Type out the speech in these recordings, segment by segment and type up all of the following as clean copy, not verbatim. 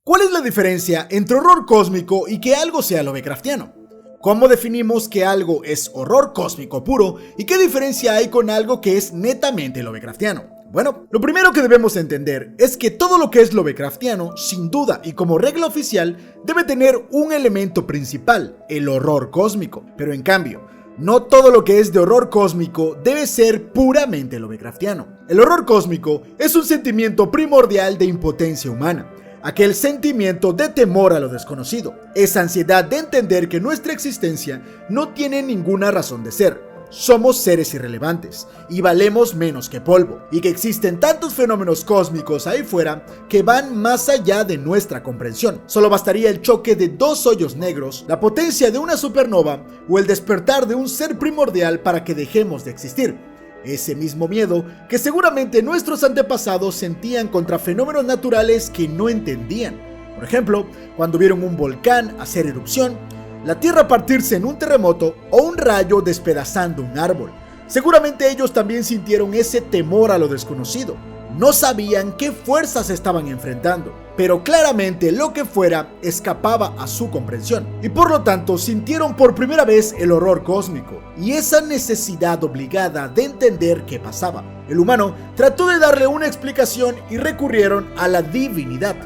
¿Cuál es la diferencia entre horror cósmico y que algo sea Lovecraftiano? ¿Cómo definimos que algo es horror cósmico puro y qué diferencia hay con algo que es netamente Lovecraftiano? Bueno, lo primero que debemos entender es que todo lo que es Lovecraftiano, sin duda y como regla oficial, debe tener un elemento principal, el horror cósmico. Pero en cambio, no todo lo que es de horror cósmico debe ser puramente Lovecraftiano. El horror cósmico es un sentimiento primordial de impotencia humana. Aquel sentimiento de temor a lo desconocido, esa ansiedad de entender que nuestra existencia no tiene ninguna razón de ser. Somos seres irrelevantes y valemos menos que polvo, y que existen tantos fenómenos cósmicos ahí fuera que van más allá de nuestra comprensión. Solo bastaría el choque de dos hoyos negros, la potencia de una supernova o el despertar de un ser primordial para que dejemos de existir. Ese mismo miedo que seguramente nuestros antepasados sentían contra fenómenos naturales que no entendían. Por ejemplo, cuando vieron un volcán hacer erupción, la tierra partirse en un terremoto o un rayo despedazando un árbol. Seguramente ellos también sintieron ese temor a lo desconocido. No sabían qué fuerzas estaban enfrentando, pero claramente lo que fuera escapaba a su comprensión, y por lo tanto sintieron por primera vez el horror cósmico y esa necesidad obligada de entender qué pasaba. El humano trató de darle una explicación y recurrieron a la divinidad.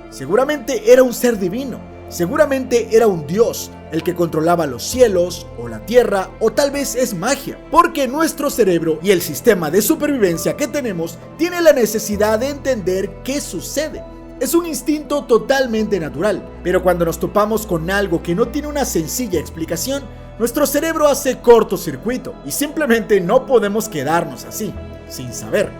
Seguramente era un ser divino, seguramente era un dios, el que controlaba los cielos o la tierra, o tal vez es magia, porque nuestro cerebro y el sistema de supervivencia que tenemos tiene la necesidad de entender qué sucede. Es un instinto totalmente natural, pero cuando nos topamos con algo que no tiene una sencilla explicación, nuestro cerebro hace cortocircuito y simplemente no podemos quedarnos así, sin saber.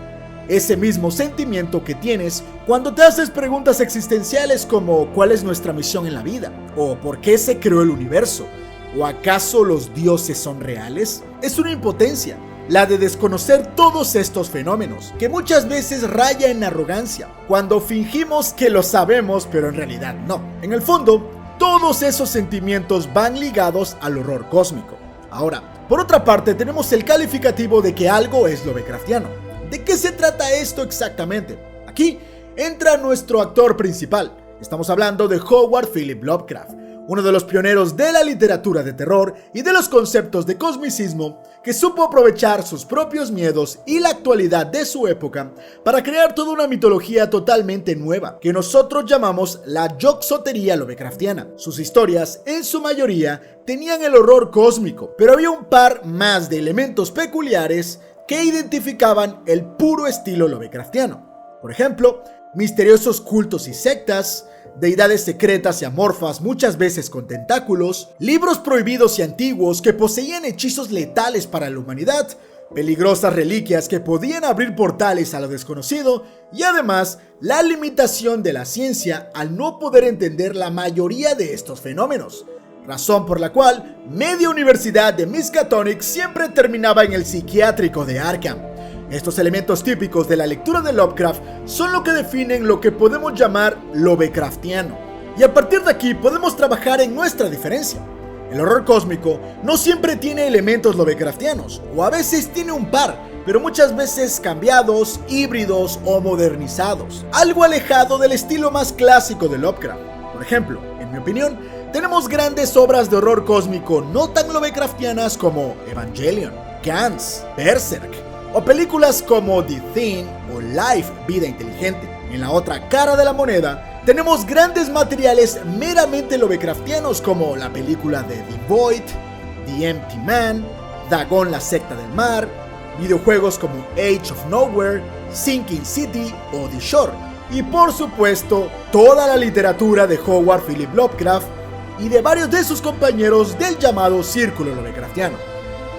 Ese mismo sentimiento que tienes cuando te haces preguntas existenciales como ¿cuál es nuestra misión en la vida? ¿O por qué se creó el universo? ¿O acaso los dioses son reales? Es una impotencia, la de desconocer todos estos fenómenos, que muchas veces raya en arrogancia, cuando fingimos que lo sabemos pero en realidad no. En el fondo, todos esos sentimientos van ligados al horror cósmico. Ahora, por otra parte tenemos el calificativo de que algo es Lovecraftiano. ¿De qué se trata esto exactamente? Aquí entra nuestro actor principal. Estamos hablando de Howard Philip Lovecraft, uno de los pioneros de la literatura de terror y de los conceptos de cosmicismo, que supo aprovechar sus propios miedos y la actualidad de su época para crear toda una mitología totalmente nueva, que nosotros llamamos la Yog-Sothotheria Lovecraftiana. Sus historias, en su mayoría, tenían el horror cósmico, pero había un par más de elementos peculiares que identificaban el puro estilo Lovecraftiano. Por ejemplo, misteriosos cultos y sectas, deidades secretas y amorfas muchas veces con tentáculos, libros prohibidos y antiguos que poseían hechizos letales para la humanidad, peligrosas reliquias que podían abrir portales a lo desconocido y además la limitación de la ciencia al no poder entender la mayoría de estos fenómenos. Razón por la cual media universidad de Miskatonic siempre terminaba en el psiquiátrico de Arkham. Estos elementos típicos de la lectura de Lovecraft son lo que definen lo que podemos llamar Lovecraftiano. Y a partir de aquí podemos trabajar en nuestra diferencia. El horror cósmico no siempre tiene elementos Lovecraftianos, o a veces tiene un par, pero muchas veces cambiados, híbridos o modernizados. Algo alejado del estilo más clásico de Lovecraft. Por ejemplo, en mi opinión, tenemos grandes obras de horror cósmico no tan Lovecraftianas como Evangelion, Gantz, Berserk, o películas como The Thing o Life, Vida Inteligente. En la otra cara de la moneda, tenemos grandes materiales meramente Lovecraftianos como la película de The Void, The Empty Man, Dagon, la secta del mar, videojuegos como Age of Nowhere, Sinking City o The Shore, y por supuesto, toda la literatura de Howard Philip Lovecraft y de varios de sus compañeros del llamado Círculo Lovecraftiano.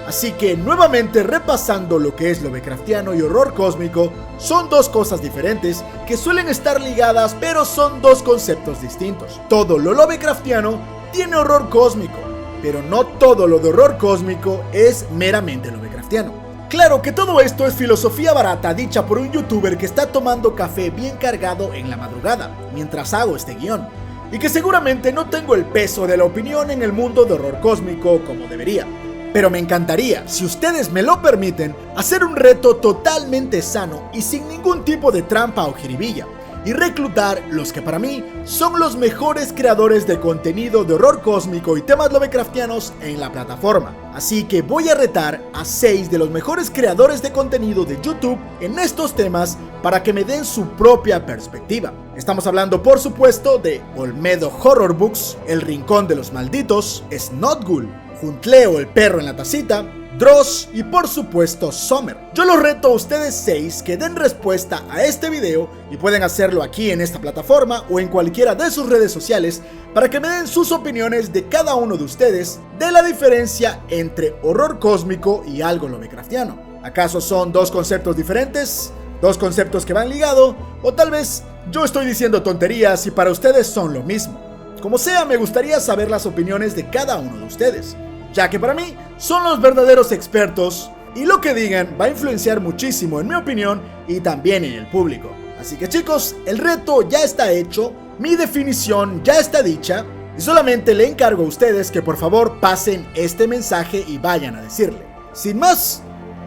Así que nuevamente repasando lo que es Lovecraftiano y horror cósmico, son dos cosas diferentes que suelen estar ligadas, pero son dos conceptos distintos. Todo lo Lovecraftiano tiene horror cósmico, pero no todo lo de horror cósmico es meramente Lovecraftiano. Claro que todo esto es filosofía barata dicha por un youtuber que está tomando café bien cargado en la madrugada mientras hago este guión, y que seguramente no tengo el peso de la opinión en el mundo de horror cósmico como debería. Pero me encantaría, si ustedes me lo permiten, hacer un reto totalmente sano y sin ningún tipo de trampa o jiribilla, y reclutar los que para mí son los mejores creadores de contenido de horror cósmico y temas lovecraftianos en la plataforma. Así que voy a retar a 6 de los mejores creadores de contenido de YouTube en estos temas para que me den su propia perspectiva. Estamos hablando por supuesto de Olmedo Horror Books, El Rincón de los Malditos, Snotgul, Juntleo el Perro en la Tacita, Dross y por supuesto Sommer. Yo los reto a ustedes 6 que den respuesta a este video y pueden hacerlo aquí en esta plataforma o en cualquiera de sus redes sociales para que me den sus opiniones de cada uno de ustedes de la diferencia entre horror cósmico y algo lovecraftiano. ¿Acaso son dos conceptos diferentes? ¿Dos conceptos que van ligados? ¿O tal vez yo estoy diciendo tonterías y para ustedes son lo mismo? Como sea, me gustaría saber las opiniones de cada uno de ustedes, ya que para mí son los verdaderos expertos y lo que digan va a influenciar muchísimo en mi opinión y también en el público. Así que chicos, el reto ya está hecho, mi definición ya está dicha y solamente le encargo a ustedes que por favor pasen este mensaje y vayan a decirle. Sin más,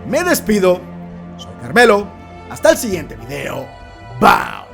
me despido, soy Carmelo, hasta el siguiente video, ¡Bam!